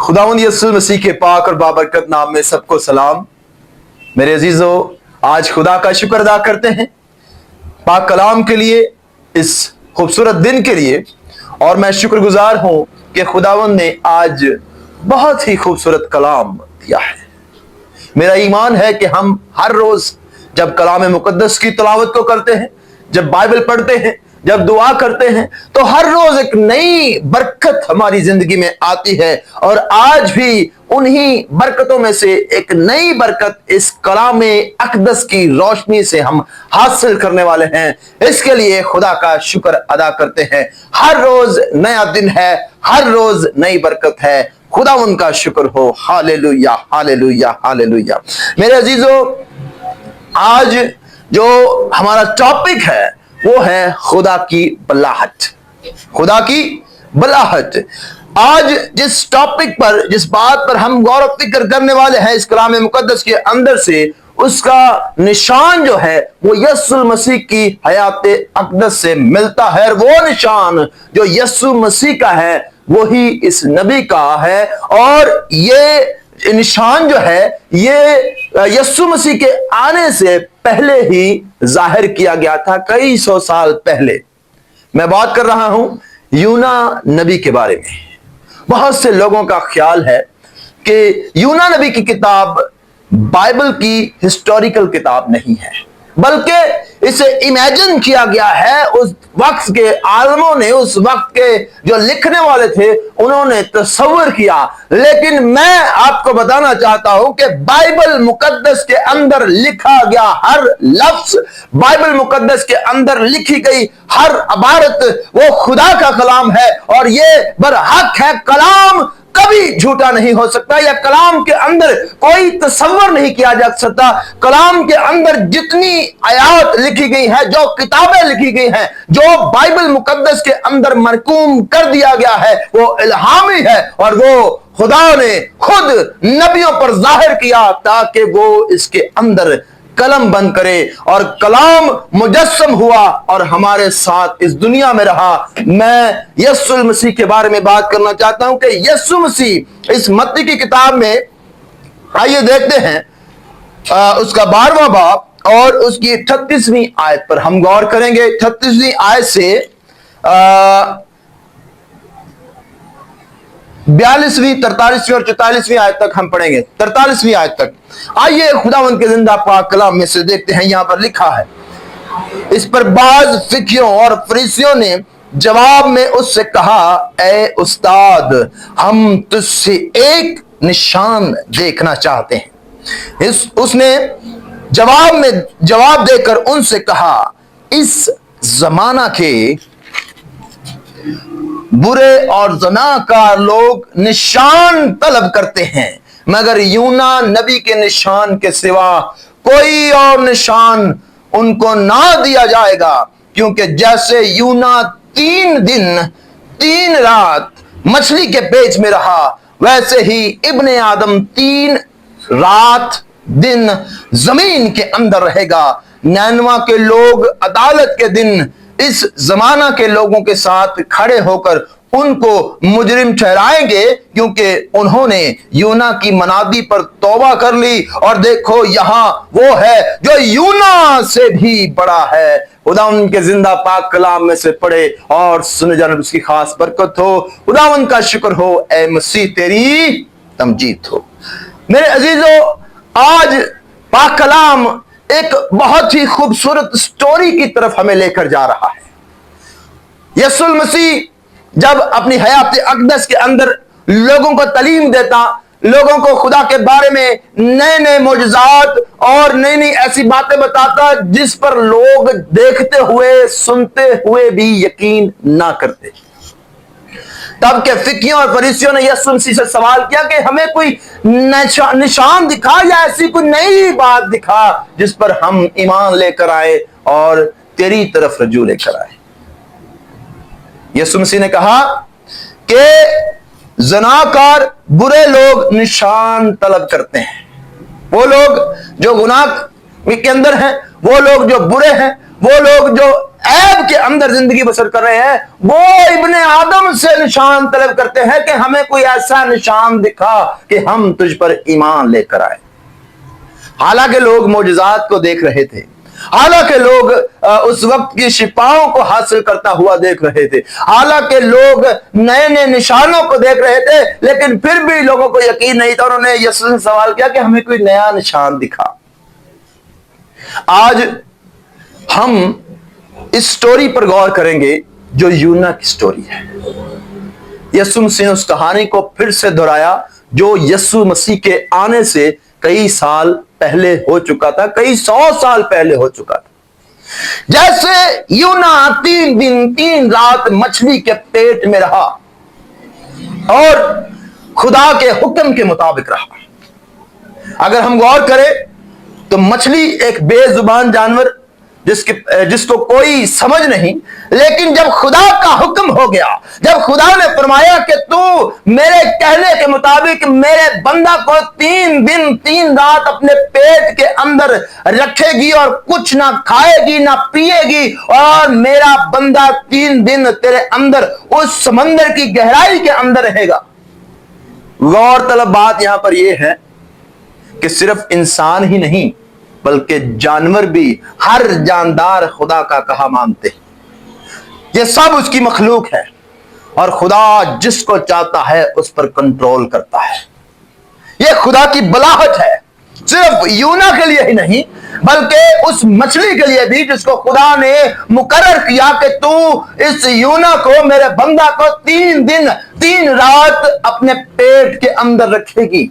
खुदावंद यीशु मसीह के पाक और बाबरकत नाम में सबको सलाम। मेरे अजीजों, आज खुदा का शुक्र अदा करते हैं पाक कलाम के लिए, इस खूबसूरत दिन के लिए। और मैं शुक्रगुजार हूं कि खुदावंद ने आज बहुत ही खूबसूरत कलाम दिया है। मेरा ईमान है कि हम हर रोज जब कलाम मुकद्दस की तिलावत को करते हैं, जब बाइबल पढ़ते हैं, जब दुआ करते हैं, तो हर रोज एक नई बरकत हमारी जिंदगी में आती है। और आज भी उन्हीं बरकतों में से एक नई बरकत इस कलाम अक़दस की रोशनी से हम हासिल करने वाले हैं। इसके लिए खुदा का शुक्र अदा करते हैं। हर रोज नया दिन है, हर रोज नई बरकत है। खुदा उनका शुक्र हो। Hallelujah, hallelujah, hallelujah. मेरे अजीजों, आज जो हमारा टॉपिक है वो है खुदा की बलाहट। खुदा की बलाहट। आज जिस टॉपिक पर, जिस बात पर हम गौर व फिक्र करने वाले हैं इस कलाम मुकद्दस के अंदर से, उसका निशान जो है वो यीशु मसीह की हयात अक़दस से मिलता है। वो निशान जो यीशु मसीह का है वही इस नबी का है। और ये निशान जो है ये यीशु मसीह के आने से पहले ही जाहिर किया गया था, कई सौ साल पहले। मैं बात कर रहा हूं यूना नबी के बारे में। बहुत से लोगों का ख्याल है कि यूना नबी की किताब बाइबल की हिस्टोरिकल किताब नहीं है, बल्कि इसे इमेजिन किया गया है। उस वक्त के आलमों ने, उस वक्त के जो लिखने वाले थे, उन्होंने तस्वीर किया। लेकिन मैं आपको बताना चाहता हूं कि बाइबल मुकद्दस के अंदर लिखा गया हर लफ्ज, बाइबल मुकद्दस के अंदर लिखी गई हर इबारत वो खुदा का कलाम है। और ये बरहक है, कलाम कभी झूठा नहीं हो सकता, या कलाम के अंदर कोई तस्वर नहीं किया जा सकता। कलाम के अंदर जितनी आयात लिखी गई है, जो किताबें लिखी गई हैं, जो बाइबल मुकद्दस के अंदर मरकूम कर दिया गया है, वो इल्हामी है। और वो खुदा ने खुद नबियों पर जाहिर किया ताकि वो इसके अंदर कलम बंद करे। और कलाम मुजस्सम हुआ और हमारे साथ इस दुनिया में रहा। मैं यीशु मसीह के बारे में बात करना चाहता हूं कि यीशु मसीह इस मत्ती की किताब में, आइए देखते हैं उसका 12वां बाब और उसकी 38वीं आयत पर हम गौर करेंगे। 38वीं आयत से 42वीं, 43वीं और 44वीं आयत तक हम पढ़ेंगे। 43वीं आयत तक आइए खुदावंद के जिंदा पाक कलाम में से देखते हैं। यहां पर लिखा है, इस पर बाज फिकियों और फरीसियों ने जवाब में उससे कहा, ए उस्ताद, हम तुझसे एक निशान देखना चाहते हैं। उसने जवाब देकर उनसे कहा, इस जमाना के बुरे और ज़नाकार लोग निशान तलब करते हैं, मगर यूना नबी के निशान के सिवा कोई और निशान उनको ना दिया जाएगा। क्योंकि जैसे यूना 3 दिन 3 रात मछली के पेट में रहा, वैसे ही इब्ने आदम 3 रात दिन जमीन के अंदर रहेगा। नैनवा के लोग अदालत के दिन इस जमाना के लोगों के साथ खड़े होकर उनको मुजरिम ठहराएंगे, क्योंकि उन्होंने यूना की मनादी पर तौबा कर ली। और देखो, यहां वो है जो यूना से भी बड़ा है। खुदावंद के जिंदा पाक कलाम में से पढ़े और सुने जाने उसकी खास बरकत हो। खुदावंद का शुक्र हो, ए मसीह तेरी तमजीद हो। मेरे अजीजों, आज पाक कलाम एक बहुत ही खूबसूरत स्टोरी की तरफ हमें लेकर जा रहा है। यीशु मसीह जब अपनी हयात अक़दस के अंदर लोगों को तालीम देता, लोगों को खुदा के बारे में नए नए मोजज़ात और नई नई ऐसी बातें बताता जिस पर लोग देखते हुए, सुनते हुए भी यकीन ना करते। तब के फिकियों और फरीसियों ने यीशु मसीह से सवाल किया कि हमें कोई निशान दिखा, या ऐसी कोई नई बात दिखा जिस पर हम ईमान लेकर आए और तेरी तरफ रजू लेकर आए। यीशु मसीह ने कहा कि ज़नाकार बुरे लोग निशान तलब करते हैं। वो लोग जो गुनाह के अंदर हैं, वो लोग जो बुरे हैं, वो लोग जो ऐब के अंदर जिंदगी बसर कर रहे हैं, वो इब्ने आदम से निशान तलब करते हैं कि हमें कोई ऐसा निशान दिखा कि हम तुझ पर ईमान लेकर आए। हालांकि लोग मोजज़ात को देख रहे थे, हालांकि लोग उस वक्त की शिफाओं को हासिल करता हुआ देख रहे थे, हालांकि लोग नए नए निशानों को देख रहे थे, लेकिन फिर भी लोगों को यकीन नहीं था। उन्होंने यीशु से सवाल किया कि हमें कोई नया निशान दिखा। आज हम इस स्टोरी पर गौर करेंगे जो यूना की स्टोरी है। यीशु मसीह ने उस कहानी को फिर से दोहराया जो यीशु मसीह के आने से कई साल पहले हो चुका था, कई 100 साल पहले हो चुका था। जैसे यूना 3 दिन 3 रात मछली के पेट में रहा और खुदा के हुक्म के मुताबिक रहा। अगर हम गौर करें तो मछली एक बेजुबान जानवर जिसको कोई समझ नहीं, लेकिन जब खुदा का हुक्म हो गया, जब खुदा ने फरमाया कि तू मेरे कहने के मुताबिक मेरे बंदा को 3 दिन 3 रात अपने पेट के अंदर रखेगी और कुछ ना खाएगी ना पिएगी, और मेरा बंदा 3 दिन तेरे अंदर उस समंदर की गहराई के अंदर रहेगा। गौरतलब बात यहां पर यह है कि सिर्फ इंसान ही नहीं बल्कि जानवर भी, हर जानदार खुदा का कहा मानते हैं। ये सब उसकी मखलूक है और खुदा जिसको चाहता है उस पर कंट्रोल करता है। ये खुदा की बलाहट है, सिर्फ यूना के लिए ही नहीं बल्कि उस मछली के लिए भी जिसको खुदा ने मुकर्रर किया कि तू इस यूना को, मेरे बंदा को 3 दिन 3 रात अपने पेट के अंदर रखेगी।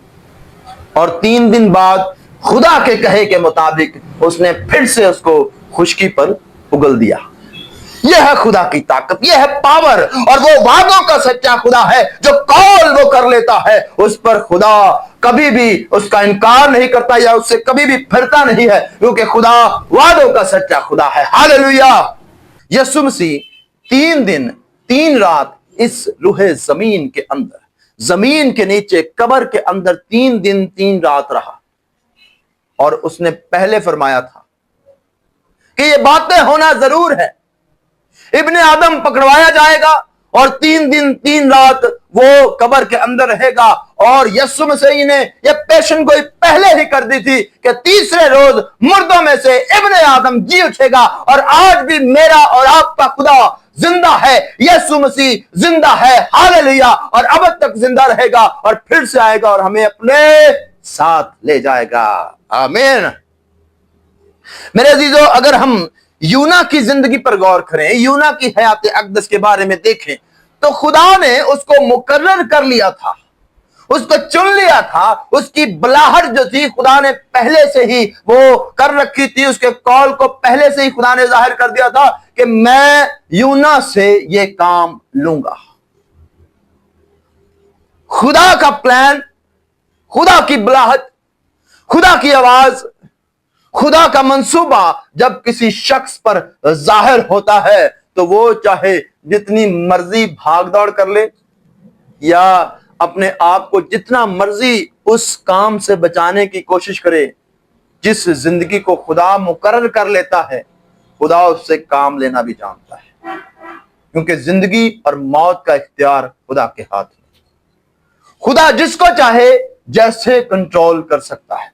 और 3 दिन बाद खुदा के कहे के मुताबिक उसने फिर से उसको खुश्की पर उगल दिया। यह है खुदा की ताकत, यह है पावर, और वो वादों का सच्चा खुदा है। जो कॉल वो कर लेता है उस पर खुदा कभी भी उसका इनकार नहीं करता या उससे कभी भी फिरता नहीं है, क्योंकि खुदा वादों का सच्चा खुदा है। हालेलुया। यीशु मसीह 3 दिन 3 रात इस रूहे जमीन के अंदर, जमीन के नीचे कब्र के अंदर 3 दिन 3 रात रहा, और उसने पहले फरमाया था कि ये बातें होना जरूर है। इब्ने आदम पकड़वाया जाएगा और 3 दिन 3 रात वो कब्र के अंदर रहेगा। और यीशु मसीह ने ये पेशन गोई पहले ही कर दी थी कि तीसरे रोज मुर्दों में से इब्ने आदम जी उठेगा। और आज भी मेरा और आपका खुदा जिंदा है, यीशु मसीह जिंदा है। हालेलुया। और अब तक जिंदा रहेगा और फिर से आएगा और हमें अपने साथ ले जाएगा। आमीन। मेरे अजीजों, अगर हम यूना की जिंदगी पर गौर करें, यूना की हयात अक़दस के बारे में देखें, तो खुदा ने उसको मुकर्रर कर लिया था, उसको चुन लिया था। उसकी बलाहट जो थी खुदा ने पहले से ही वो कर रखी थी। उसके कॉल को पहले से ही खुदा ने जाहिर कर दिया था कि मैं यूना से ये काम लूंगा। खुदा का प्लान, खुदा की बलाहट, खुदा की आवाज, खुदा का मंसूबा जब किसी शख्स पर जाहिर होता है तो वो चाहे जितनी मर्जी भाग दौड़ कर ले या अपने आप को जितना मर्जी उस काम से बचाने की कोशिश करे, जिस जिंदगी को खुदा मुकर्रर कर लेता है खुदा उससे काम लेना भी जानता है, क्योंकि जिंदगी और मौत का इख्तियार खुदा के हाथ में। खुदा जिसको चाहे जैसे कंट्रोल कर सकता है।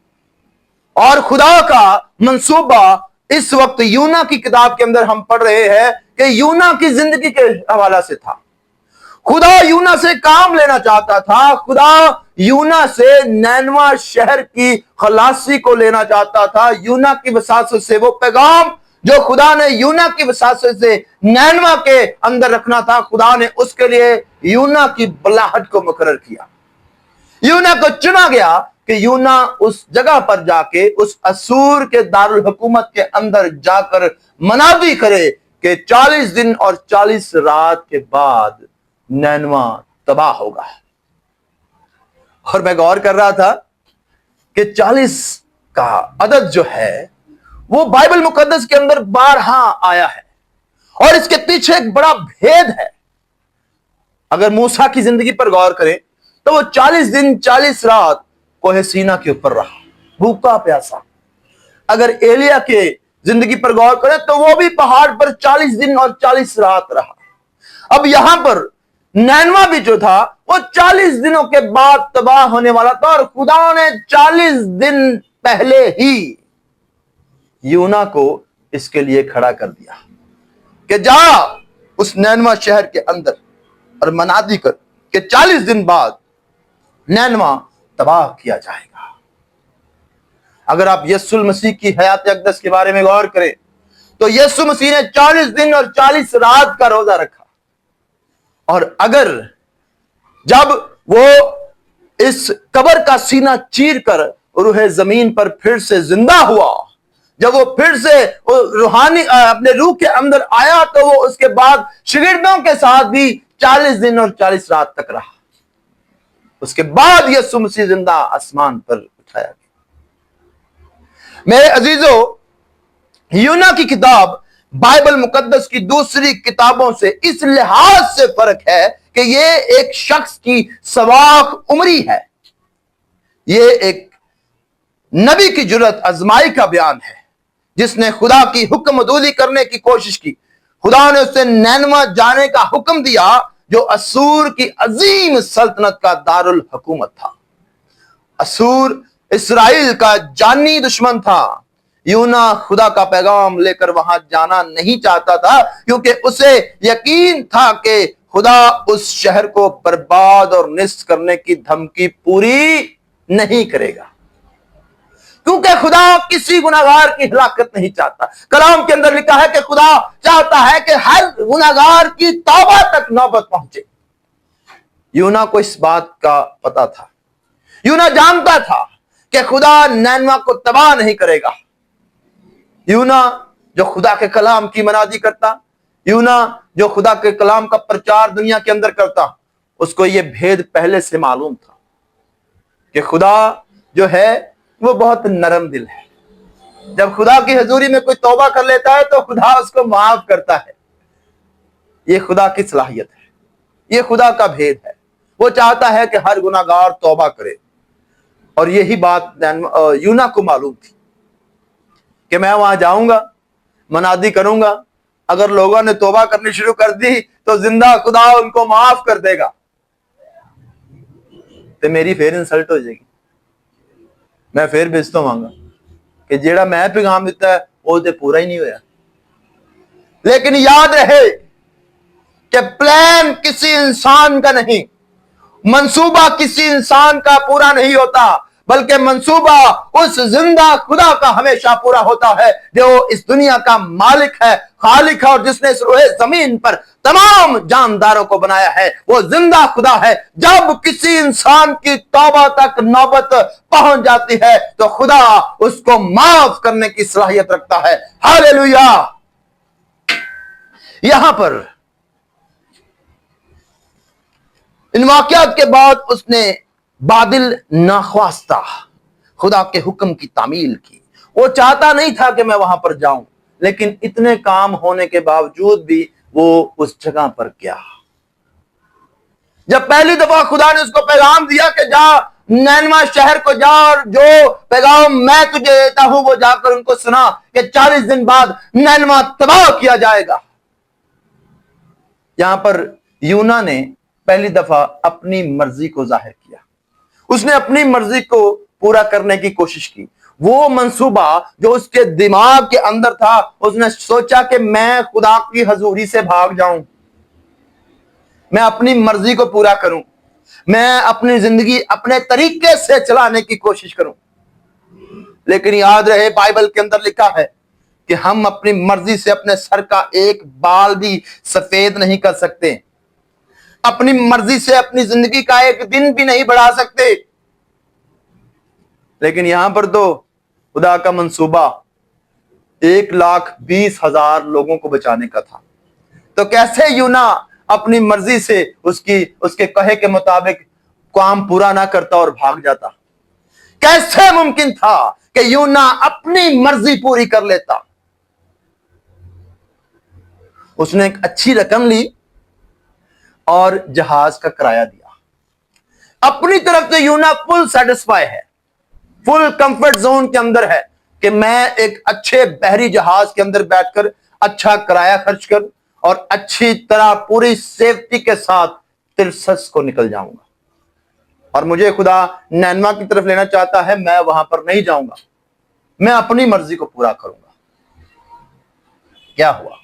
और खुदा का मंसूबा इस वक्त यूना की किताब के अंदर हम पढ़ रहे हैं कि यूना की जिंदगी के हवाला से था। खुदा यूना से काम लेना चाहता था। खुदा यूना से नैनवा शहर की खलासी को लेना चाहता था। यूना की वसासत से वो पैगाम जो खुदा ने यूना की वसासत से नैनवा के अंदर रखना था, खुदा ने उसके लिए यूना की बलाहट को मुकर्रर किया। यूना को चुना गया कि यूना उस जगह पर जाके उस असूर के दारुल हुकूमत के अंदर जाकर मनादी करे कि 40 दिन और 40 रात के बाद नैनवा तबाह होगा। और मैं गौर कर रहा था कि 40 का अदद जो है वो बाइबल मुकद्दस के अंदर 12 आया है और इसके पीछे एक बड़ा भेद है। अगर मूसा की जिंदगी पर गौर करें तो वो 40 दिन 40 रात कोहे सीना के ऊपर रहा, भूखा प्यासा। अगर एलिया के जिंदगी पर गौर करें तो वो भी पहाड़ पर 40 दिन और 40 रात रहा। अब यहां पर नैनवा भी जो था वो 40 दिनों के बाद तबाह होने वाला था, और खुदा ने 40 दिन पहले ही यूना को इसके लिए खड़ा कर दिया कि जा उस नैनवा शहर के अंदर और मनादी कर कि 40 दिन बाद नैनवा तबाह किया जाएगा। अगर आप यीशु मसीह की हयात अक़दस के बारे में गौर करें तो यीशु मसीह ने 40 दिन और 40 रात का रोजा रखा, और अगर जब वो इस कब्र का सीना चीर कर रूह जमीन पर फिर से जिंदा हुआ, जब वो फिर से रूहानी अपने रूह के अंदर आया, तो वो उसके बाद शागिर्दों के साथ भी 40 दिन और 40 रात तक रहा। उसके बाद यीशु मसीह जिंदा आसमान पर उठाया गया। मेरे अजीजों, यूना की किताब बाइबल मुकद्दस की दूसरी किताबों से इस लिहाज से फर्क है कि ये एक शख्स की सवाख उमरी है। ये एक नबी की जुर्रत आजमाई का बयान है, जिसने खुदा की हुक्मदूली करने की कोशिश की। खुदा ने उसे नैनवा जाने का हुक्म दिया, जो असूर की अजीम सल्तनत का दारुल हुकूमत था। असूर इस्राइल का जानी दुश्मन था। यूना खुदा का पैगाम लेकर वहां जाना नहीं चाहता था, क्योंकि उसे यकीन था कि खुदा उस शहर को बर्बाद और निस्त करने की धमकी पूरी नहीं करेगा, क्योंकि खुदा किसी गुनाहगार की हलाकत नहीं चाहता। कलाम के अंदर लिखा है कि खुदा चाहता है कि हर गुनाहगार की तौबा तक नौबत पहुंचे। यूना को इस बात का पता था। यूना जानता था कि खुदा नैनवा को तबाह नहीं करेगा। यूना जो खुदा के कलाम की मनादी करता, यूना जो खुदा के कलाम का प्रचार दुनिया के अंदर करता, उसको यह भेद पहले से मालूम था कि खुदा जो है वो बहुत नरम दिल है। जब खुदा की हजूरी में कोई तौबा कर लेता है तो खुदा उसको माफ करता है। ये खुदा की सलाहियत है, ये खुदा का भेद है। वो चाहता है कि हर गुनाहगार तौबा करे, और यही बात यूना को मालूम थी कि मैं वहां जाऊंगा, मनादी करूंगा, अगर लोगों ने तौबा करनी शुरू कर दी तो जिंदा खुदा उनको माफ कर देगा, तो मेरी फिर इंसल्ट हो जाएगी। मैं फिर बेइज्जत होवांगा कि जेड़ा मैं पैगाम दिता है वो तो पूरा ही नहीं होया। लेकिन याद रहे कि प्लान किसी इंसान का नहीं, मंसूबा किसी इंसान का पूरा नहीं होता, बल्कि मंसूबा उस जिंदा खुदा का हमेशा पूरा होता है, जो इस दुनिया का मालिक है, खालिक है, और जिसने इस रोए जमीन पर तमाम जानदारों को बनाया है। वो जिंदा खुदा है। जब किसी इंसान की तौबा तक नौबत पहुंच जाती है तो खुदा उसको माफ करने की सलाहियत रखता है। हालेलुया। यहां पर इन वाकयात के बाद उसने बादिल नाख्वास्ता खुदा के हुक्म की तामील की। वो चाहता नहीं था कि मैं वहां पर जाऊं, लेकिन इतने काम होने के बावजूद भी वो उस जगह पर गया। जब पहली दफा खुदा ने उसको पैगाम दिया कि जा नैनवा शहर को जा, और जो पैगाम मैं तुझे देता हूं वो जाकर उनको सुना कि 40 दिन बाद नैनवा तबाह किया जाएगा। यहां पर यूना ने पहली दफा अपनी मर्जी को जाहिर किया। उसने अपनी मर्जी को पूरा करने की कोशिश की। वो मंसूबा जो उसके दिमाग के अंदर था, उसने सोचा कि मैं खुदा की हजूरी से भाग जाऊं, मैं अपनी मर्जी को पूरा करूं, मैं अपनी जिंदगी अपने तरीके से चलाने की कोशिश करूं। लेकिन याद रहे, बाइबल के अंदर लिखा है कि हम अपनी मर्जी से अपने सर का एक बाल भी सफेद नहीं कर सकते, अपनी मर्जी से अपनी जिंदगी का एक दिन भी नहीं बढ़ा सकते। लेकिन यहां पर तो खुदा का मंसूबा 1,20,000 लोगों को बचाने का था। तो कैसे यूना अपनी मर्जी से उसके कहे के मुताबिक काम पूरा ना करता और भाग जाता? कैसे मुमकिन था कि यूना अपनी मर्जी पूरी कर लेता? उसने एक अच्छी रकम ली और जहाज का किराया दिया। अपनी तरफ से यूना फुल सेटिस्फाई है, फुल कंफर्ट जोन के अंदर है। کہ میں ایک اچھے بحری جہاز کے اندر بیٹھ کر اچھا کرایہ خرچ کر اور اچھی طرح پوری سیفٹی کے ساتھ ترسس کو نکل جاؤں گا، اور مجھے خدا نینوا کی طرف لینا چاہتا ہے، میں وہاں پر نہیں جاؤں گا، میں اپنی مرضی کو پورا کروں گا۔ کیا ہوا؟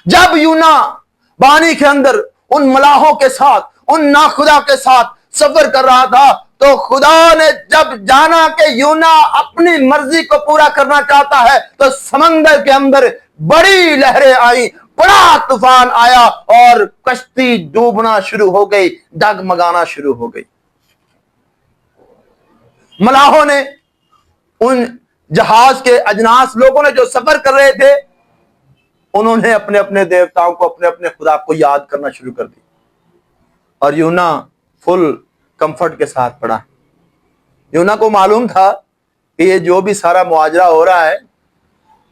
جب یونا پانی کے اندر ان ملاحوں کے ساتھ، ان ناخدا کے ساتھ سفر کر رہا تھا، تو خدا نے جب جانا کہ یونا اپنی مرضی کو پورا کرنا چاہتا ہے، تو سمندر کے اندر بڑی لہریں آئیں، بڑا طوفان آیا اور کشتی ڈوبنا شروع ہو گئی، ڈگمگانا شروع ہو گئی۔ ملاحوں نے، ان جہاز کے اجناس لوگوں نے جو سفر کر رہے تھے، انہوں نے اپنے اپنے دیوتاؤں کو، اپنے اپنے خدا کو یاد کرنا شروع کر دی، اور یونا فل کمفرٹ کے ساتھ پڑا۔ یونا کو معلوم تھا کہ یہ جو بھی سارا مواجرہ ہو رہا ہے،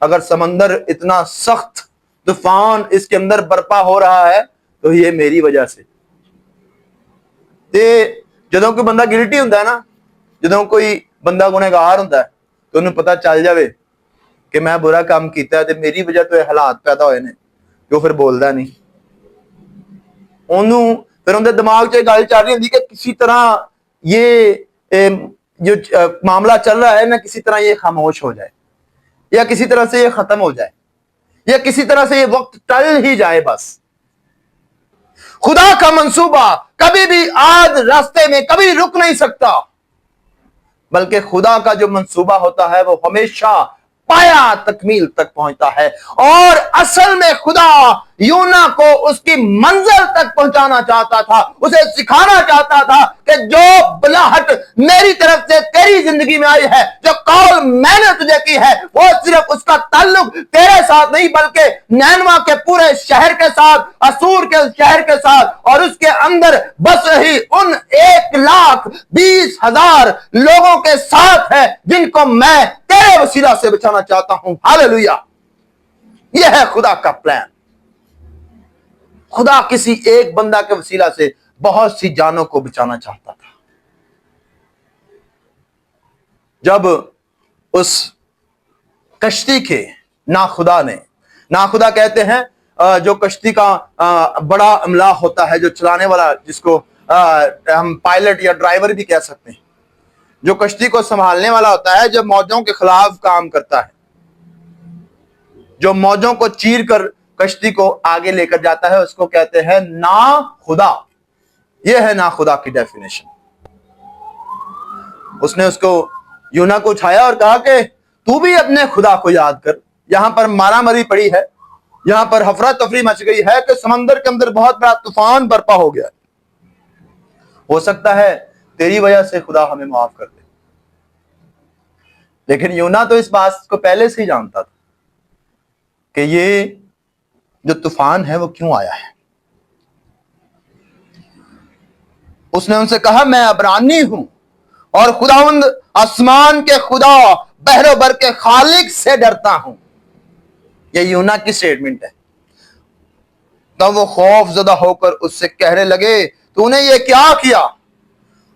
اگر سمندر اتنا سخت طوفان اس کے اندر برپا ہو رہا ہے تو یہ میری وجہ سے۔ جدوں کوئی بندہ گلٹی ہوتا ہے نا، جدوں کوئی بندہ گنہگار ہوتا ہے، تو انہوں پتہ چل جاوے کہ میں برا کام کیتا ہے، تو میری وجہ تو یہ حالات پیدا ہوئے نے، جو پھر بولدا نہیں۔ انہوں پھر ان کے دماغ سے گل چل رہی ہوتی کہ کسی طرح یہ جو معاملہ چل رہا ہے نا، کسی طرح یہ خاموش ہو جائے، یا کسی طرح سے یہ ختم ہو جائے، یا کسی طرح سے یہ وقت ٹل ہی جائے بس۔ خدا کا منصوبہ کبھی بھی آج راستے میں کبھی رک نہیں سکتا، بلکہ خدا کا جو منصوبہ ہوتا ہے وہ ہمیشہ پایا تکمیل تک پہنچتا ہے۔ اور اصل میں خدا یونا کو اس کی منزل تک پہنچانا چاہتا تھا، اسے سکھانا چاہتا تھا کہ جو بلاہٹ میری طرف سے تیری زندگی میں آئی ہے، جو قول میں نے تجھے کی ہے، وہ صرف اس کا تعلق تیرے ساتھ نہیں بلکہ نینوا کے پورے شہر کے ساتھ، اسور کے شہر کے ساتھ، اور اس کے اندر بس رہی ان 1,20,000 لوگوں کے ساتھ ہے جن کو میں تیرے وسیلہ سے بچانا چاہتا ہوں۔ ہاللیلویہ! یہ ہے خدا کا پلان۔ خدا کسی ایک بندہ کے وسیلہ سے بہت سی جانوں کو بچانا چاہتا تھا۔ جب اس کشتی کے ناخدا کہتے ہیں جو کشتی کا بڑا عملہ ہوتا ہے، جو چلانے والا، جس کو ہم پائلٹ یا ڈرائیور بھی کہہ سکتے ہیں، جو کشتی کو سنبھالنے والا ہوتا ہے، جو موجوں کے خلاف کام کرتا ہے، جو موجوں کو چیر کر کشتی کو آگے لے کر جاتا ہے، اس کو کہتے ہیں ناخدا۔ یہ ہے ناخدا کی ڈیفینیشن۔ اس نے اس کو، یونا کو اٹھایا اور کہا کہ تو بھی اپنے خدا کو یاد کر۔ یہاں پر مارا مری پڑی ہے، یہاں پر ہفرا-تفری مچ گئی ہے کہ سمندر کے اندر بہت بڑا طوفان برپا ہو گیا۔ ہو سکتا ہے تیری وجہ سے خدا ہمیں معاف کر دے۔ لیکن یونا تو اس بات کو پہلے سے ہی جانتا تھا کہ یہ جو طوفان ہے وہ کیوں آیا ہے۔ اس نے ان سے کہا میں عبرانی ہوں اور خداوند آسمان کے خدا، بحر و بر کے خالق سے ڈرتا ہوں۔ یہ یونا کی سٹیٹمنٹ ہے۔ تب وہ خوف زدہ ہو کر اس سے کہنے لگے تو نے یہ کیا کیا؟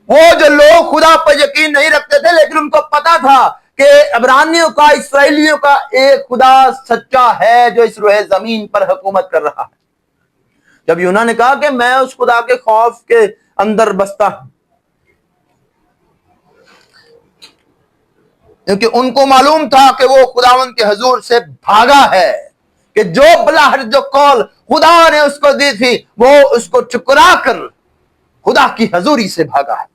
وہ جو لوگ خدا پر یقین نہیں رکھتے تھے، لیکن ان کو پتا تھا کہ عبرانیوں کا، اسرائیلیوں کا ایک خدا سچا ہے جو اس روئے زمین پر حکومت کر رہا ہے۔ جب یونا نے کہا کہ میں اس خدا کے خوف کے اندر بستا ہوں، کیونکہ ان کو معلوم تھا کہ وہ خداوند کے حضور سے بھاگا ہے، کہ جو بلاہٹ، جو قول خدا نے اس کو دی تھی، وہ اس کو ٹھکرا کر خدا کی حضوری سے بھاگا ہے۔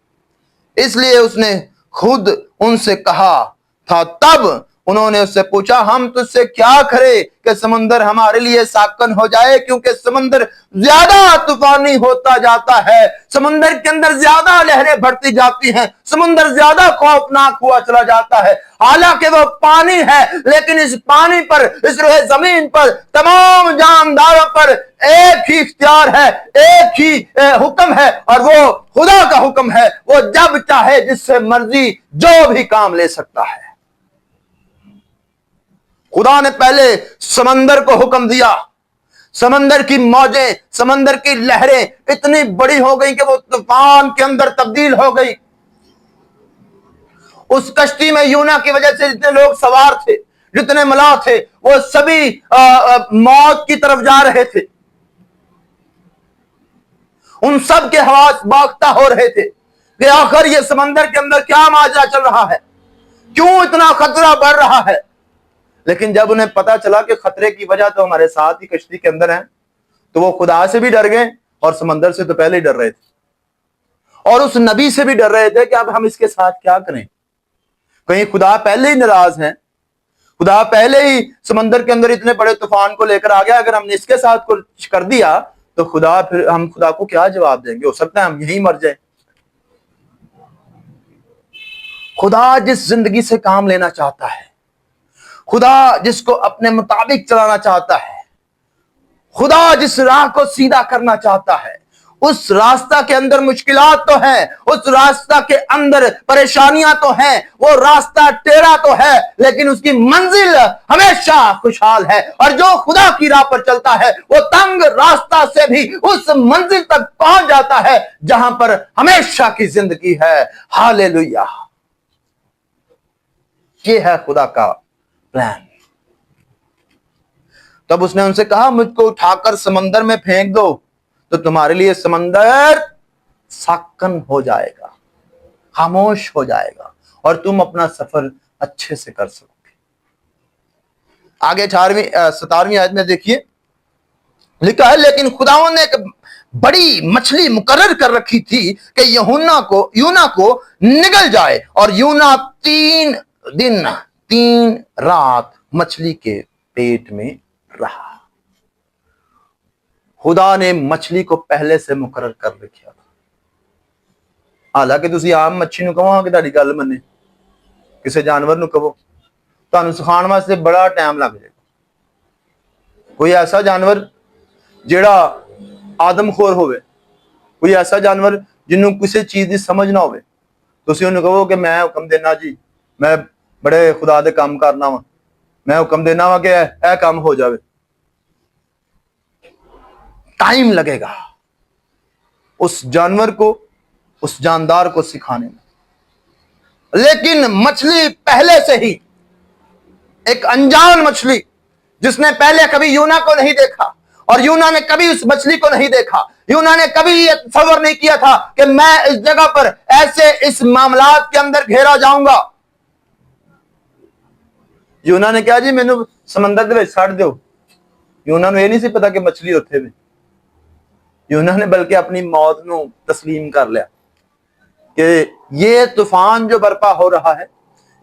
اس لیے اس نے خود ان سے کہا تھا۔ تب انہوں نے اس سے پوچھا ہم تجھ سے کیا کرے کہ سمندر ہمارے لیے ساکن ہو جائے، کیونکہ سمندر زیادہ طوفانی ہوتا جاتا ہے، سمندر کے اندر زیادہ لہریں بڑھتی جاتی ہیں، سمندر زیادہ خوفناک ہوا چلا جاتا ہے۔ حالانکہ وہ پانی ہے، لیکن اس پانی پر، اس روئے زمین پر، تمام جانداروں پر ایک ہی اختیار ہے، ایک ہی حکم ہے، اور وہ خدا کا حکم ہے۔ وہ جب چاہے جس سے مرضی جو بھی کام لے سکتا ہے۔ خدا نے پہلے سمندر کو حکم دیا، سمندر کی موجیں، سمندر کی لہریں اتنی بڑی ہو گئی کہ وہ طوفان کے اندر تبدیل ہو گئی۔ उस कश्ती में यूना की वजह से जितने लोग सवार थे, जितने मलाह थे, वो सभी मौत की तरफ जा रहे थे। उन सब के हवास बागता हो रहे थे कि आखिर ये समंदर के अंदर क्या माजरा चल रहा है, क्यों इतना खतरा बढ़ रहा है। लेकिन जब उन्हें पता चला कि खतरे की वजह तो हमारे साथ ही कश्ती के अंदर है, तो वो खुदा से भी डर गए और समंदर से तो पहले ही डर रहे थे, और उस नबी से भी डर रहे थे कि अब हम इसके साथ क्या करें। कहीं खुदा पहले ही नाराज है, खुदा पहले ही समंदर के अंदर इतने बड़े तूफान को लेकर आ गया, अगर हमने इसके साथ कुछ कर दिया तो खुदा, फिर हम खुदा को क्या जवाब देंगे, हो सकता है हम यहीं मर जाए। खुदा जिस जिंदगी से काम लेना चाहता है, खुदा जिसको अपने मुताबिक चलाना चाहता है, खुदा जिस राह को सीधा करना चाहता है, उस रास्ता के अंदर मुश्किलात तो है, उस रास्ता के अंदर परेशानियां तो हैं, वो रास्ता टेढ़ा तो है, लेकिन उसकी मंजिल हमेशा खुशहाल है। और जो खुदा की राह पर चलता है वो तंग रास्ता से भी उस मंजिल तक पहुंच जाता है जहां पर हमेशा की जिंदगी है। हालेलुया। ये है खुदा का प्लान। तब उसने उनसे कहा, मुझको उठाकर समंदर में फेंक दो तो तुम्हारे लिए समंदर साकन हो जाएगा, खामोश हो जाएगा, और तुम अपना सफर अच्छे से कर सकोगे। आगे 17वीं आयत में देखिए, लिखा है, लेकिन खुदावंद ने एक बड़ी मछली मुकर्रर कर रखी थी कि यूना को निगल जाए, और यूना 3 दिन 3 रात मछली के पेट में रहा। खुदा ने मछली को पहले से मुकर्रर कर रखा था। हालांकि तुसी आम मच्छी ਨੂੰ ਕਹੋ ਕਿ ਤੁਹਾਡੀ ਗੱਲ ਮੰਨੇ, ਕਿਸੇ ਜਾਨਵਰ ਨੂੰ ਕਹੋ, ਤੁਹਾਨੂੰ ਸਿਖਾਉਣ ਵਾਸਤੇ ਬੜਾ ਟਾਈਮ ਲੱਗ ਜਾਏਗਾ। ਕੋਈ ਐਸਾ ਜਾਨਵਰ ਜਿਹੜਾ ਆਦਮਖੋਰ ਹੋਵੇ, ਕੋਈ ਐਸਾ ਜਾਨਵਰ ਜਿਹਨੂੰ ਕਿਸੇ ਚੀਜ਼ ਦੀ ਸਮਝ ਨਾ ਹੋਵੇ, ਤੁਸੀਂ ਉਹਨੂੰ ਕਹੋ ਕਿ ਮੈਂ ਹੁਕਮ ਦੇਣਾ ਜੀ, ਮੈਂ ਬੜੇ ਖੁਦਾ ਦੇ ਕੰਮ ਕਰਨਾ ਵਾ, ਮੈਂ ਹੁਕਮ ਦੇਣਾ ਵਾ ਕਿ ਇਹ ਕੰਮ ਹੋ ਜਾਵੇ, टाइम लगेगा उस जानवर को, उस जानदार को सिखाने में। लेकिन मछली पहले से ही, एक अनजान मछली जिसने पहले कभी यूना को नहीं देखा, और यूना ने कभी उस मछली को नहीं देखा, यूना ने कभी ये तसव्वुर नहीं किया था कि मैं इस जगह पर ऐसे इस मामलात के अंदर घेरा जाऊंगा। यूना ने कहा, जी मैनू समंदर दे विच छड्ड दिओ। यूना नूं ये नहीं सी पता कि मछली उत्थे वी। यूना ने बल्कि अपनी मौत नूं तस्लीम कर लिया कि ये तूफान जो बर्पा हो रहा है,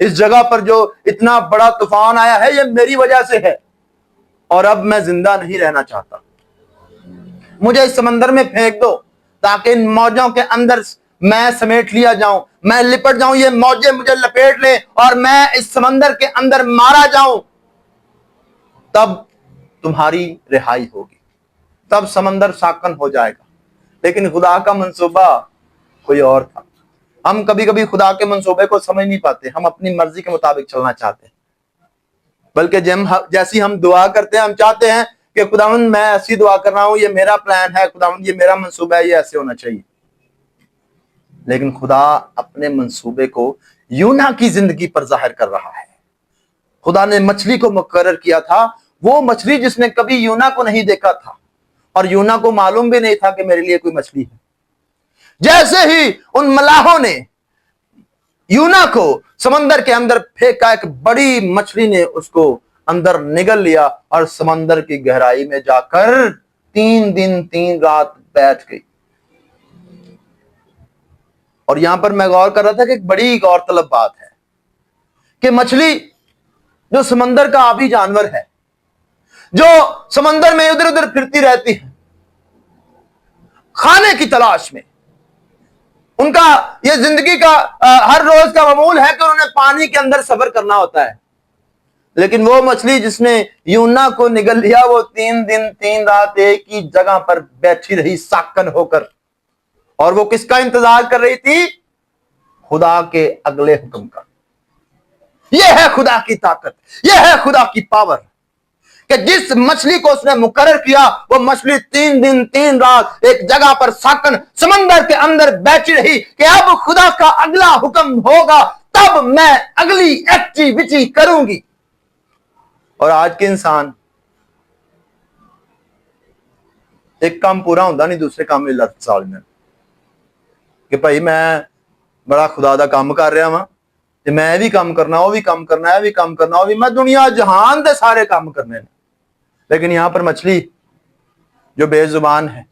इस जगह पर जो इतना बड़ा तूफान आया है, ये मेरी वजह से है, और अब मैं जिंदा नहीं रहना चाहता। मुझे इस समंदर में फेंक दो ताकि इन मौजों के अंदर मैं समेट लिया जाऊं, मैं लिपट जाऊं, ये मौजें मुझे लपेट ले और मैं इस समंदर के अंदर मारा जाऊं, तब तुम्हारी रिहाई होगी, तब समंदर साकन हो जाएगा। लेकिन खुदा का मंसूबा कोई और था। हम कभी कभी खुदा के मंसूबे को समझ नहीं पाते, हम अपनी मर्जी के मुताबिक चलना चाहते हैं। बल्कि जैसी हम दुआ करते हैं, हम चाहते हैं कि खुदावंद मैं ऐसी दुआ कर रहा हूं, ये मेरा प्लान है, खुदावंद ये मेरा मंसूबा है, ये ऐसे होना चाहिए। लेकिन खुदा अपने मंसूबे को यूना की जिंदगी पर जाहिर कर रहा है। खुदा ने मछली को मुकर्रर किया था, वो मछली जिसने कभी यूना को नहीं देखा था, और यूना को मालूम भी नहीं था कि मेरे लिए कोई मछली है। जैसे ही उन मलाहों ने यूना को समंदर के अंदर फेंका, एक बड़ी मछली ने उसको अंदर निगल लिया और समंदर की गहराई में जाकर 3 दिन 3 रात बैठ गई। और यहां पर मैं गौर कर रहा था कि एक बड़ी गौरतलब बात है कि मछली जो समंदर का आबी जानवर है, जो समंदर में उधर उधर फिरती रहती है खाने की तलाश में, उनका यह जिंदगी का हर रोज का मामूल है कि उन्होंने पानी के अंदर सफर करना होता है। लेकिन वो मछली जिसने यूना को निगल लिया, वो 3 दिन 3 रात एक ही जगह पर बैठी रही साकन होकर, और वो किसका इंतजार कर रही थी? खुदा के अगले हुक्म का। यह है खुदा की ताकत, यह है खुदा की पावर कि जिस मछली को उसने मुकर्रर किया, वो मछली 3 दिन 3 रात एक जगह पर साकन समंदर के अंदर बैठी रही कि अब खुदा का अगला हुक्म होगा तब मैं अगली एक्टिविटी करूंगी। और आज के इंसान एक काम पूरा होता नहीं, दूसरे काम में लत साल में कि भाई मैं बड़ा खुदा दा काम कर रहा वा, ते मैं भी काम करना, वो भी काम करना, है भी काम करना, वो भी, मैं दुनिया जहान दे सारे काम करने। लेकिन यहां पर मछली जो बेजुबान है,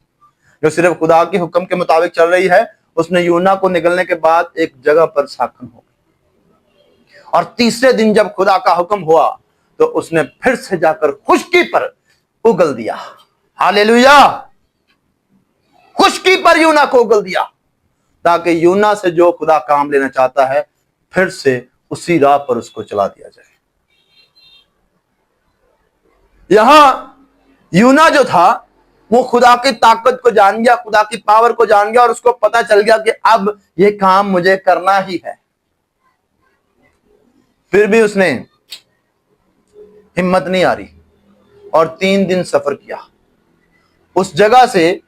जो सिर्फ खुदा के हुक्म के मुताबिक चल रही है, उसने यूना को निकलने के बाद एक जगह पर साखन हो गई। और तीसरे दिन जब खुदा का हुक्म हुआ तो उसने फिर से जाकर खुश्की पर उगल दिया। हालेलुया, खुश्की पर यूना को उगल दिया, ताकि यूना से जो खुदा काम लेना चाहता है फिर से उसी राह पर उसको चला दिया जाए। यहां यूना जो था वो खुदा की ताकत को जान गया, खुदा की पावर को जान गया, और उसको पता चल गया कि अब ये काम मुझे करना ही है। फिर भी उसने हिम्मत नहीं आ रही और 3 दिन सफर किया। उस जगह से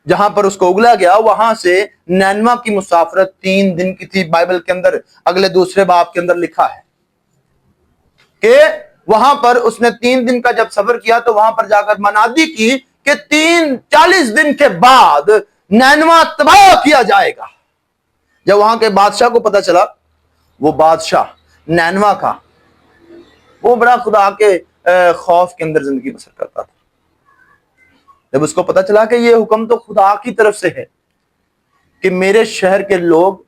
जहां पर उसको उगला गया, वहां से नैनवा की मुसाफरत 3 दिन की थी। बाइबल के अंदर अगले दूसरे बाब के अंदर लिखा है कि वहां पर उसने 3 दिन का जब सफर किया तो वहां पर जाकर मनादी की कि 40 दिन के बाद नैनवा तबाह किया जाएगा। जब वहां के बादशाह को पता चला, वो बादशाह नैनवा का, वो बड़ा खुदा के खौफ के अंदर जिंदगी बसर करता था। जब उसको पता चला कि ये हुक्म तो खुदा की तरफ से है कि मेरे शहर के लोग,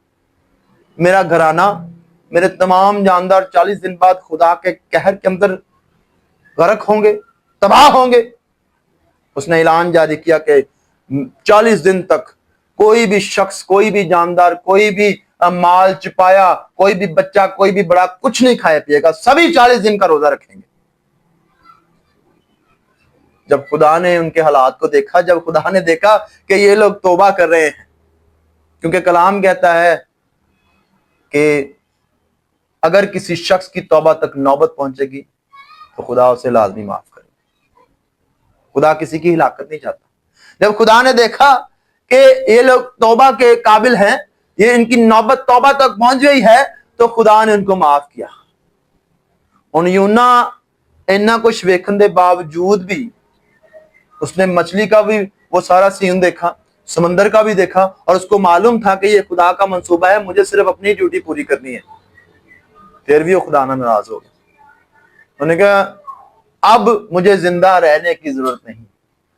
मेरा घराना, मेरे तमाम जानदार 40 दिन बाद खुदा के कहर के अंदर गर्क होंगे, तबाह होंगे, उसने ऐलान जारी किया कि 40 दिन तक कोई भी शख्स, कोई भी जानदार, कोई भी माल छिपाया, कोई भी बच्चा, कोई भी बड़ा कुछ नहीं खाया पिएगा, सभी 40 दिन का रोजा रखेंगे। जब खुदा ने उनके हालात को देखा, जब खुदा ने देखा कि ये लोग तौबा कर रहे हैं, क्योंकि कलाम कहता है कि अगर किसी शख्स की तौबा तक नौबत पहुंचेगी तो खुदा उसे लाजमी माफ करेगा। खुदा किसी की हिलाकत नहीं चाहता। जब खुदा ने देखा कि ये लोग तौबा के काबिल हैं, ये इनकी नौबत तौबा तक पहुंच गई है, तो खुदा ने उनको माफ किया। उन यूना इन्ना कुछ वेखन के बावजूद भी उसने मछली का भी वो सारा सीन देखा, समंदर का भी देखा, और उसको मालूम था कि ये खुदा का मंसूबा है, मुझे सिर्फ अपनी ड्यूटी पूरी करनी है। फिर भी वो खुदा ना नाराज हो गया। उन्होंने कहा अब मुझे जिंदा रहने की जरूरत नहीं,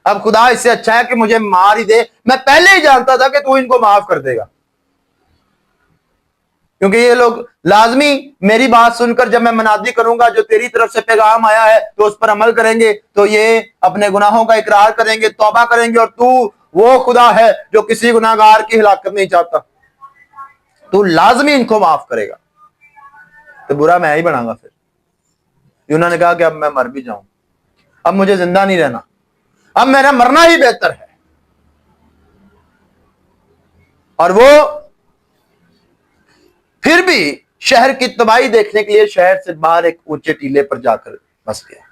अब खुदा इससे अच्छा है कि मुझे मार ही दे। मैं पहले ही जानता था कि तू इनको माफ कर देगा, क्योंकि ये लोग लाजमी मेरी बात सुनकर जब मैं मनादी करूंगा, जो तेरी तरफ से पैगाम आया है, तो उस पर अमल करेंगे, तो ये अपने गुनाहों का इकरार करेंगे, तौबा करेंगे, और तू वो खुदा है जो किसी गुनाहगार की हिलाकत नहीं चाहता, तू लाजमी इनको माफ करेगा। तो बुरा मैं ही बनाऊंगा। फिर यूना ने कहा कि अब मैं मर भी जाऊं, अब मुझे जिंदा नहीं रहना, अब मेरा मरना ही बेहतर है। और वो फिर भी शहर की तबाही देखने के लिए शहर से बाहर एक ऊंचे टीले पर जाकर बस गया।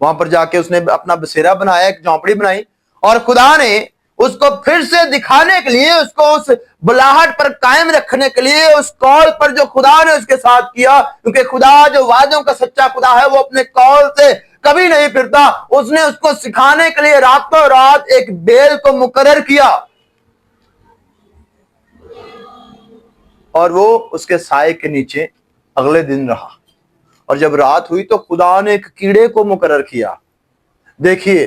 वहां पर जाके उसने अपना बसेरा बनाया, एक झोंपड़ी बनाई, और खुदा ने उसको फिर से दिखाने के लिए, उसको उस बुलाहट पर कायम रखने के लिए, उस कॉल पर जो खुदा ने उसके साथ किया, क्योंकि खुदा जो वादों का सच्चा खुदा है, वो अपने कॉल से कभी नहीं फिरता। उसने उसको सिखाने के लिए रातों रात एक बेल को मुकर्रर किया, और वो उसके साए के नीचे अगले दिन रहा। और जब रात हुई तो खुदा ने एक कीड़े को मुकर्रर किया। देखिए,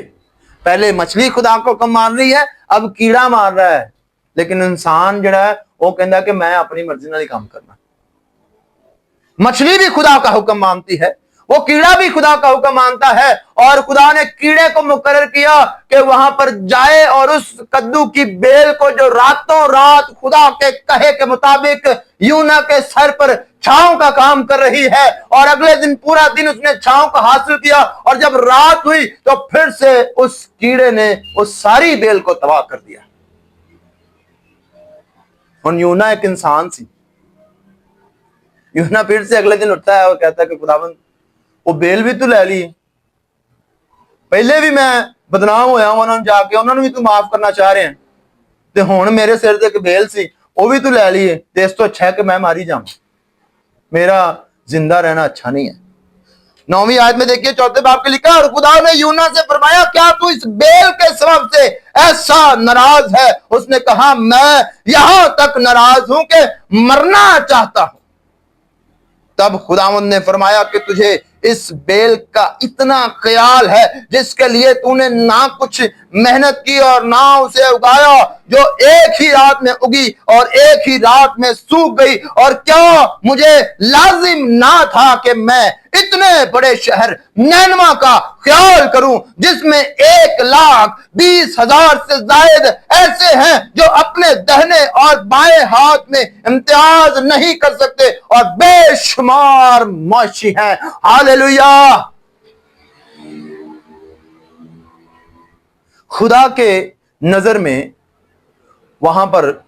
पहले मछली खुदा को कम मान रही है, अब कीड़ा मार रहा है। लेकिन इंसान जड़ा है वो कहता है कि मैं अपनी मर्जी नाल काम करना। मछली भी खुदा का हुक्म मानती है, वो कीड़ा भी खुदा का हुक्म मानता है, और खुदा ने कीड़े को मुकर्रर किया कि वहां पर जाए और उस कद्दू की बेल को, जो रातों रात खुदा के कहे के मुताबिक यूना के सर पर छांव का काम कर रही है, और अगले दिन पूरा दिन उसने छांव को हासिल किया, और जब रात हुई तो फिर से उस कीड़े ने उस सारी बेल को तबाह कर दिया। और यूना एक इंसान सी। यूना फिर से अगले दिन उठता है और कहता है कि खुदावंद, वो बेल भी तू ले ली, पहले भी मैं बदनाम होया उन्होंने जाके, उन्होंने भी तू माफ करना चाह रहे हैं, ते हुण मेरे सिर ते एक बेल सी, वो भी तू ले ली, ते इस तो अच्छा है कि मैं मारी जाऊं। मेरा जिंदा रहना अच्छा नहीं है। 9वीं आयत में देखिए 4 बाब के लिखा, और खुदा ने यूना से फरमाया, क्या तू इस बेल के सबब से ऐसा नाराज है? उसने कहा, मैं यहां तक नाराज हूं कि मरना चाहता हूं। तब खुदावंद ने फरमाया कि तुझे इस बेल का इतना ख्याल है जिसके लिए तूने ना कुछ मेहनत की और ना उसे उगाया, जो एक ही रात में उगी और एक ही रात में सूख गई, और क्या मुझे लाजिम ना था कि मैं इतने बड़े शहर नैनवा का ख्याल करूं जिसमें 1,20,000 से जायद ऐसे हैं जो अपने दाहिने और बाएं हाथ में इम्तियाज नहीं कर सकते और बेशुमार मौशी हैं। हालेलुया। खुदा के नजर में वहां पर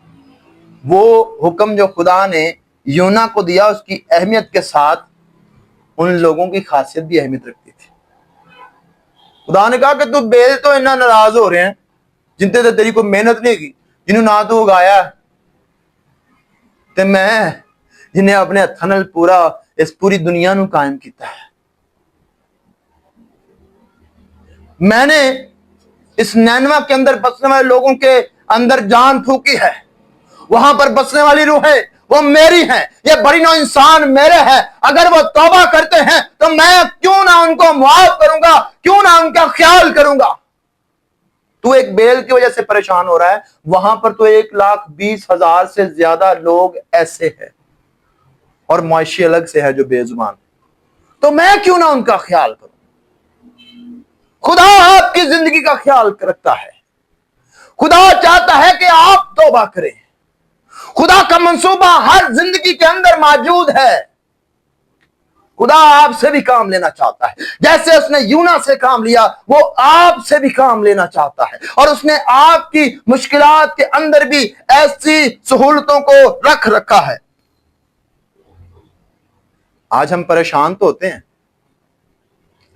वो हुक्म जो खुदा ने यूना को दिया उसकी अहमियत के साथ उन लोगों की खासियत भी अहमियत रखती थी। खुदा ने कहा कि तू बेल तो इतना नाराज हो रहे हैं जिनते तो तेरी कोई मेहनत नहीं की, जिन्होंने ना तो उगाया, तो मैं जिन्हें अपने हत्थां नाल पूरा इस पूरी दुनिया नू कायम किया है। मैंने इस नैनवा के अंदर बसने वाले लोगों के अंदर जान फूकी है। वहां पर बसने वाली रूहें वो मेरी हैं, ये बड़ी नौ इंसान मेरे हैं। अगर वो तौबा करते हैं तो मैं क्यों ना उनको मुआफ करूंगा, क्यों ना उनका ख्याल करूंगा। तू एक बेल की वजह से परेशान हो रहा है, वहां पर तो 1,20,000 से ज्यादा लोग ऐसे हैं और मुआशी अलग से है जो बेजुबान, तो मैं क्यों ना उनका ख्याल करूं। खुदा आपकी जिंदगी का ख्याल रखता है। खुदा चाहता है कि आप तौबा करें। खुदा का मंसूबा हर जिंदगी के अंदर मौजूद है। खुदा आपसे भी काम लेना चाहता है, जैसे उसने यूना से काम लिया वो आपसे भी काम लेना चाहता है, और उसने आपकी मुश्किलात के अंदर भी ऐसी सहूलतों को रख रखा है। आज हम परेशान तो होते हैं,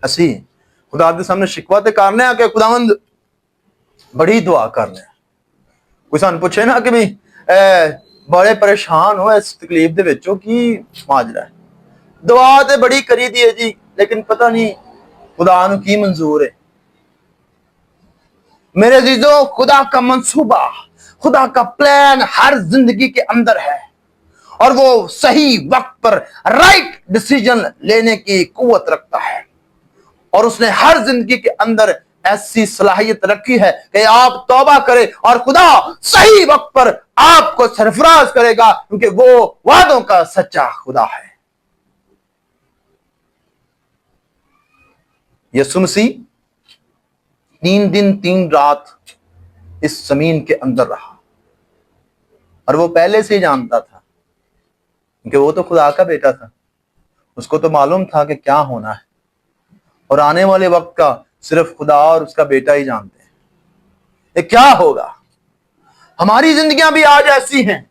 असी खुदा के सामने शिकवा ते करने आ कि खुदावंद बड़ी दुआ करने। कोई सानू पूछे ना कि भी बड़े परेशान हो इस तकलीफ दे विचों की माजरा है, दुआ ते बड़ी करी दी है जी, लेकिन पता नहीं खुदा नू की मंजूर है। मेरे अजीजों, खुदा का मंसूबा, खुदा का प्लान हर जिंदगी के अंदर है, और वो सही वक्त पर राइट डिसीजन लेने की कुव्वत रखता है। और उसने हर जिंदगी के अंदर ऐसी सलाहियत रखी है कि आप तौबा करें और खुदा सही वक्त पर आपको सरफराज करेगा, क्योंकि वो वादों का सच्चा खुदा है। यीशु मसीह 3 दिन 3 रात इस जमीन के अंदर रहा, और वो पहले से ही जानता था, क्योंकि वो तो खुदा का बेटा था। उसको तो मालूम था कि क्या होना है, और आने वाले वक्त का सिर्फ खुदा और उसका बेटा ही जानते हैं ये क्या होगा। हमारी जिंदगियां भी आज ऐसी हैं,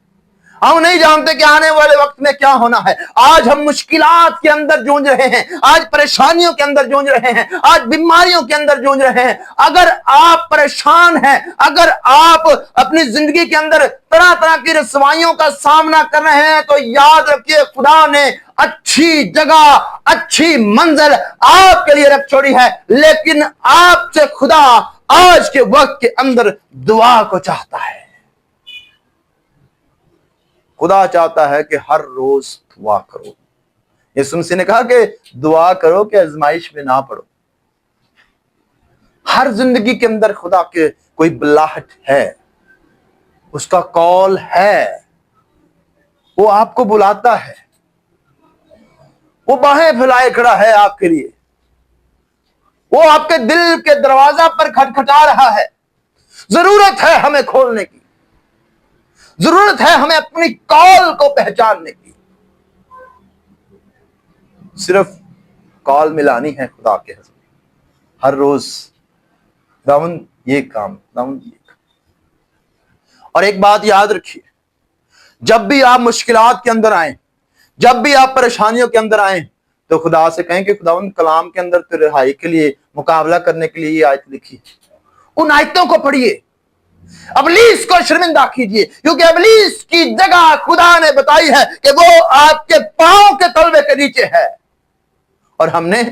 हम नहीं जानते कि आने वाले वक्त में क्या होना है। आज हम मुश्किलात के अंदर जूझ रहे हैं, आज परेशानियों के अंदर जूझ रहे हैं, आज बीमारियों के अंदर जूझ रहे हैं। अगर आप परेशान हैं, अगर आप अपनी जिंदगी के अंदर तरह तरह की रसवाइयों का सामना कर रहे हैं, तो याद रखिए खुदा ने अच्छी जगह, अच्छी मंजिल आपके लिए रख छोड़ी है। लेकिन आपसे खुदा आज के वक्त के अंदर दुआ को चाहता है। खुदा चाहता है कि हर रोज दुआ करो। यीशु मसीह ने कहा कि दुआ करो कि आजमाइश में ना पड़ो। हर जिंदगी के अंदर खुदा के कोई बुलाहट है, उसका कॉल है, वो आपको बुलाता है, वो बाहें फैलाए खड़ा है आपके लिए, वो आपके दिल के दरवाजा पर खटखटा रहा है। जरूरत है हमें खोलने की, जरूरत है हमें अपनी कॉल को पहचानने की। सिर्फ कॉल मिलानी है खुदा के हर रोज, दामन ये काम, दामन ये काम। और एक बात याद रखिए, जब भी आप मुश्किलात के अंदर आए, जब भी आप परेशानियों के अंदर आए, तो खुदा से कहें कि खुदावंद कलाम के अंदर तो रिहाई के लिए, मुकाबला करने के लिए ये आयत लिखी, उन आयतों को पढ़िए। इब्लीस को शर्मिंदा कीजिए, क्योंकि इब्लीस की जगह खुदा ने बताई है कि वो आपके पांव के तलवे के नीचे है, और हमने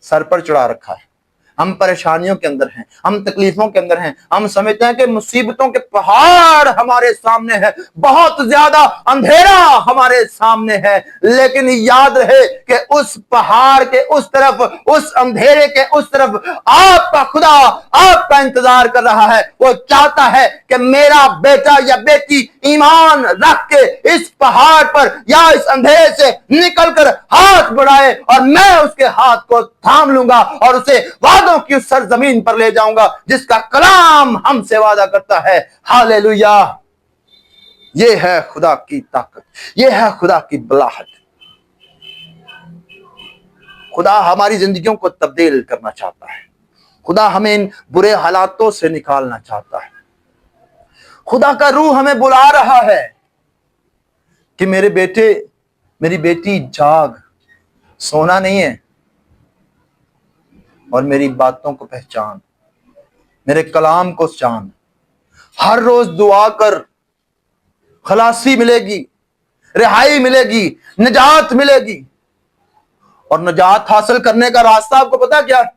सर पर चढ़ा रखा है। हम परेशानियों के अंदर हैं, हम तकलीफों के अंदर हैं, हम समझते हैं कि मुसीबतों के पहाड़ हमारे सामने है, बहुत ज्यादा अंधेरा हमारे सामने है। लेकिन याद रहे कि उस पहाड़ के उस तरफ, उस अंधेरे के उस तरफ आपका खुदा आपका इंतजार कर रहा है। वो चाहता है कि मेरा बेटा या बेटी ईमान रख के इस पहाड़ पर या इस अंधेरे से निकलकर हाथ बढ़ाए, और मैं उसके हाथ को थाम लूंगा और उसे वादों की उस सरजमीन पर ले जाऊंगा जिसका कलाम हमसे वादा करता है। हालेलुया। ये है खुदा की ताकत, ये है खुदा की बलाहट। खुदा हमारी जिंदगियों को तब्दील करना चाहता है। खुदा हमें इन बुरे हालातों से निकालना चाहता है। खुदा का रूह हमें बुला रहा है कि मेरे बेटे, मेरी बेटी, जाग, सोना नहीं है, और मेरी बातों को पहचान, मेरे कलाम को जान। हर रोज दुआ कर, खलासी मिलेगी, रिहाई मिलेगी, निजात मिलेगी। और निजात हासिल करने का रास्ता आपको पता क्या?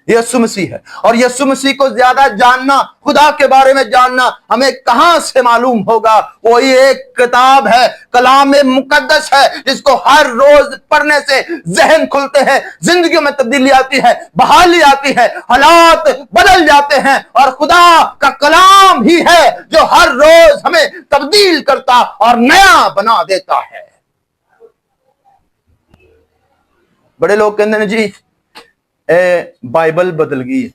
यीशु मसीह है। और यीशु मसीह को ज्यादा जानना, खुदा के बारे में जानना हमें कहां से मालूम होगा? वही एक किताब है, कलाम मुकद्दस है, जिसको हर रोज पढ़ने से जहन खुलते हैं, जिंदगी में तब्दीली आती है, बहाली आती है, हालात बदल जाते हैं। और खुदा का कलाम ही है जो हर रोज हमें तब्दील करता और नया बना देता है। बड़े लोग कहते हैं जी बाइबल बदल गई है।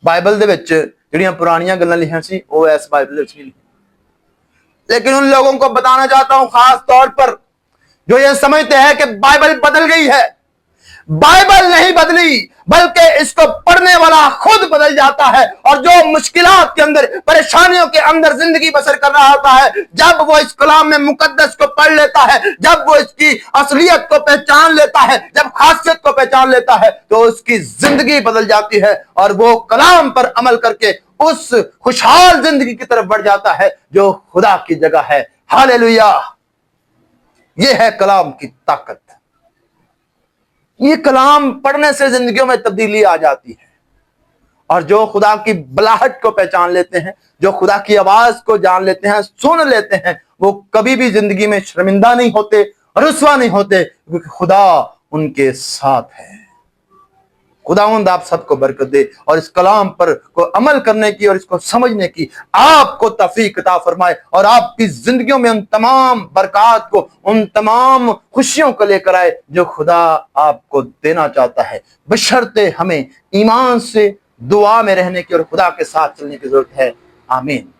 बाइबल दे विच जिहड़ियां पुरानियां गल्लां लिखियां सी वो इस बाइबल दे विच नहीं लिखी। लेकिन उन लोगों को बताना चाहता हूं, खास तौर पर जो ये समझते हैं कि बाइबल बदल गई है। बाइबल नहीं बदली, बल्कि इसको पढ़ने वाला खुद बदल जाता है। और जो मुश्किलात के अंदर, परेशानियों के अंदर जिंदगी बसर कर रहा होता है, जब वो इस कलाम में मुकद्दस को पढ़ लेता है, जब वो इसकी असलियत को पहचान लेता है, जब खासियत को पहचान लेता है, तो उसकी जिंदगी बदल जाती है और वो कलाम पर अमल करके उस खुशहाल जिंदगी की तरफ बढ़ जाता है जो खुदा की जगह है। हालेलुया। ये है कलाम की ताकत। ये कलाम पढ़ने से जिंदगियों में तब्दीली आ जाती है। और जो खुदा की बलाहट को पहचान लेते हैं, जो खुदा की आवाज को जान लेते हैं, सुन लेते हैं, वो कभी भी जिंदगी में शर्मिंदा नहीं होते, रुस्वा नहीं होते, क्योंकि खुदा उनके साथ है। खुदावंद आप सबको बरकत दे और इस कलाम पर को अमल करने की और इसको समझने की आपको तौफीक अता फरमाए, और आपकी जिंदगियों में उन तमाम बरकत को, उन तमाम खुशियों को लेकर आए जो खुदा आपको देना चाहता है। बशर्ते हमें ईमान से दुआ में रहने की और खुदा के साथ चलने की जरूरत है। आमीन।